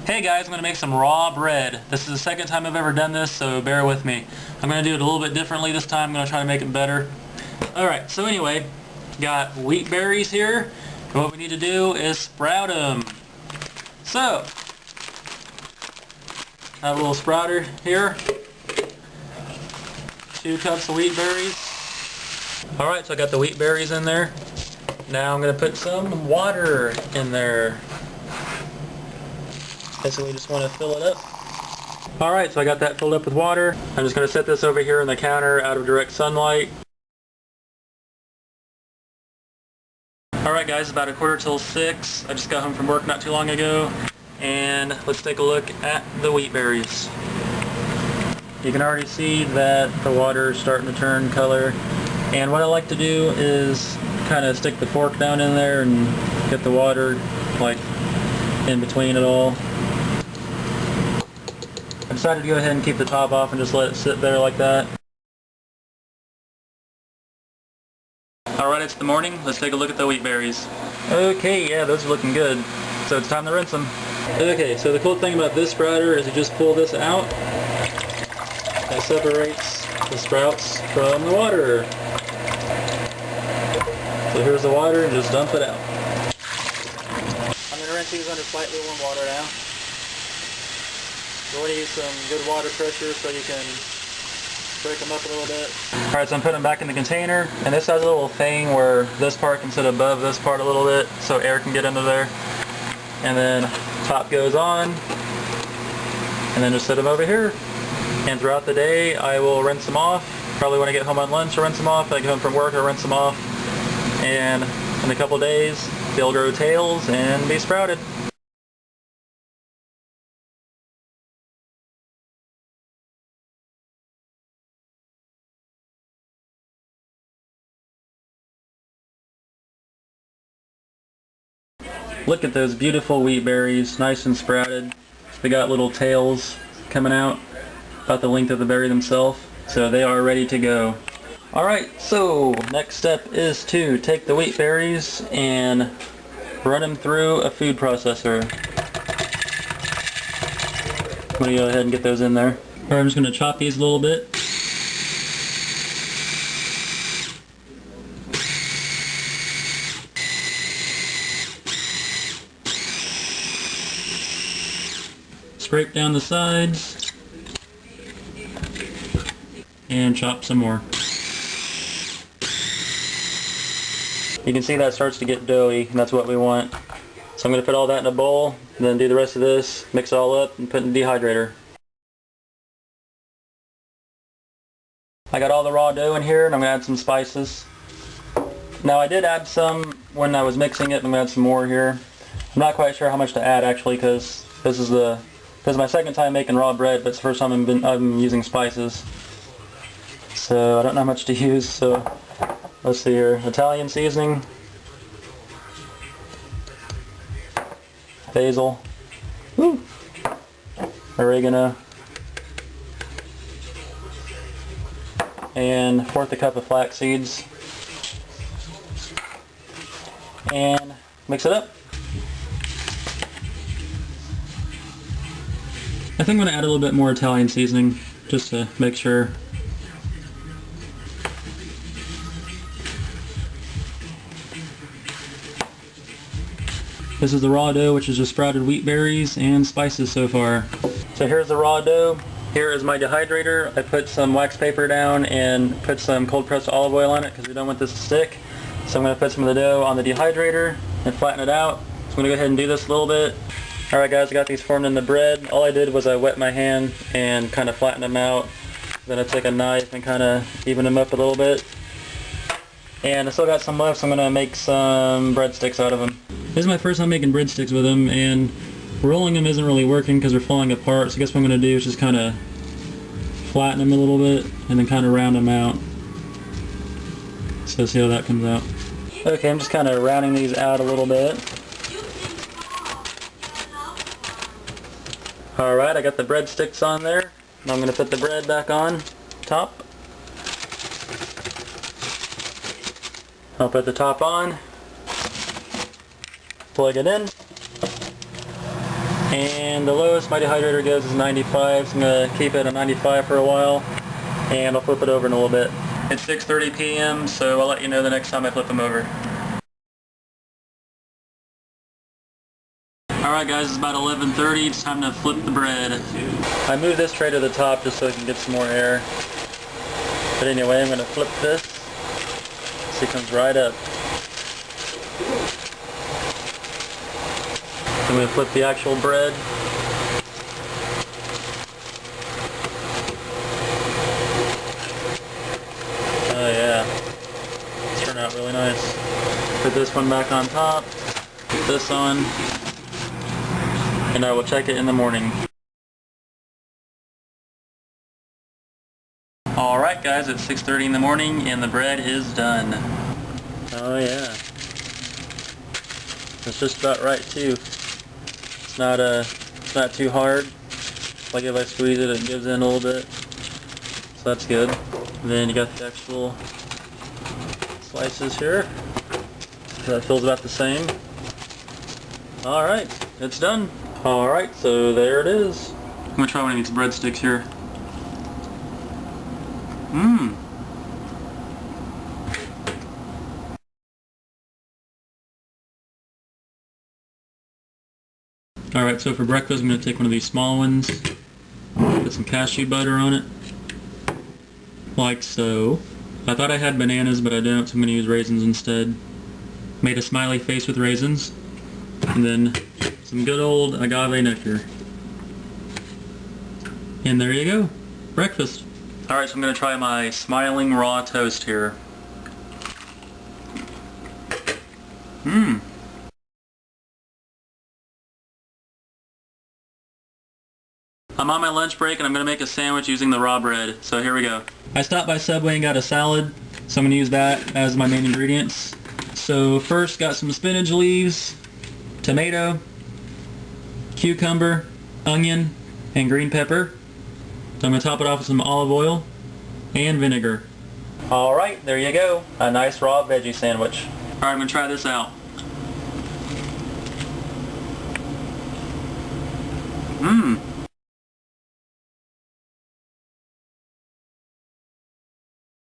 Hey guys, I'm going to make some raw bread. This is the second time I've ever done this, so bear with me. I'm going to do it a little bit differently this time. I'm going to try to make it better. Alright, so anyway, got wheat berries here. And what we need to do is sprout them. So, I have a little sprouter here. 2 cups of wheat berries. Alright, so I got the wheat berries in there. Now I'm going to put some water in there. Basically just want to fill it up. Alright, so I got that filled up with water. I'm just going to set this over here on the counter out of direct sunlight. Alright guys, about 5:45. I just got home from work not too long ago. And let's take a look at the wheat berries. You can already see that the water is starting to turn color. And what I like to do is kind of stick the fork down in there and get the water like in between it all. I decided to go ahead and keep the top off and just let it sit there like that. Alright, it's the morning. Let's take a look at the wheat berries. Okay, yeah, those are looking good. So it's time to rinse them. Okay, so the cool thing about this sprouter is you just pull this out. It separates the sprouts from the water. So here's the water, and just dump it out. I'm going to rinse these under slightly warm water now. You want to use some good water pressure so you can break them up a little bit. Alright, so I'm putting them back in the container, and this has a little thing where this part can sit above this part a little bit so air can get into there. And then top goes on, and then just set them over here. And throughout the day I will rinse them off. Probably when I get home on lunch I'll rinse them off. When I get home from work I'll rinse them off. And in a couple of days they'll grow tails and be sprouted. Look at those beautiful wheat berries, nice and sprouted. They got little tails coming out about the length of the berry themselves, so they are ready to go. Alright, so next step is to take the wheat berries and run them through a food processor. I'm going to go ahead and get those in there. Alright, I'm just going to chop these a little bit. Scrape down the sides and chop some more. You can see that starts to get doughy, and that's what we want. So I'm going to put all that in a bowl, and then do the rest of this, mix it all up, and put it in the dehydrator. I got all the raw dough in here, and I'm going to add some spices. Now I did add some when I was mixing it, and I'm going to add some more here. I'm not quite sure how much to add actually, because this is my second time making raw bread, but it's the first time I'm using spices. So I don't know how much to use, so let's see here. Italian seasoning, basil, oregano, and 1/4 cup of flax seeds. And mix it up. I think I'm going to add a little bit more Italian seasoning, just to make sure. This is the raw dough, which is just sprouted wheat berries and spices so far. So here's the raw dough. Here is my dehydrator. I put some wax paper down and put some cold pressed olive oil on it because we don't want this to stick. So I'm going to put some of the dough on the dehydrator and flatten it out. So I'm going to go ahead and do this a little bit. Alright guys, I got these formed in the bread. All I did was I wet my hand and kind of flattened them out. Then I took a knife and kind of evened them up a little bit. And I still got some left, so I'm going to make some breadsticks out of them. This is my first time making breadsticks with them, and rolling them isn't really working because they're falling apart. So I guess what I'm going to do is just kind of flatten them a little bit and then kind of round them out. So see how that comes out. Okay, I'm just kind of rounding these out a little bit. Alright, I got the breadsticks on there. Now I'm going to put the bread back on top. I'll put the top on, plug it in, And the lowest my dehydrator goes is 95, so I'm going to keep it at 95 for a while, and I'll flip it over in a little bit. It's 6:30 p.m., so I'll let you know the next time I flip them over. Alright guys, it's about 11:30, it's time to flip the bread. I moved this tray to the top just so I can get some more air. But anyway, I'm going to flip this so it comes right up. I'm going to flip the actual bread. Oh yeah, it's turned out really nice. Put this one back on top, put this on, and I will check it in the morning. Alright guys, it's 6:30 in the morning and the bread is done. Oh yeah. It's just about right too. It's not too hard. Like if I squeeze it, it gives in a little bit. So that's good. And then you got the actual slices here. That feels about the same. Alright, it's done. Alright, so there it is. I'm gonna try one of these breadsticks here. Mmm. Alright, so for breakfast I'm going to take one of these small ones, put some cashew butter on it, like so. I thought I had bananas, but I don't, so I'm going to use raisins instead. Made a smiley face with raisins, and then some good old agave nectar. And there you go, breakfast. Alright, so I'm going to try my smiling raw toast here. Mmm. I'm on my lunch break and I'm going to make a sandwich using the raw bread, so here we go. I stopped by Subway and got a salad, so I'm going to use that as my main ingredients. So first got some spinach leaves, tomato, cucumber, onion, and green pepper. So I'm going to top it off with some olive oil and vinegar. Alright, there you go. A nice raw veggie sandwich. Alright, I'm going to try this out. Mmm.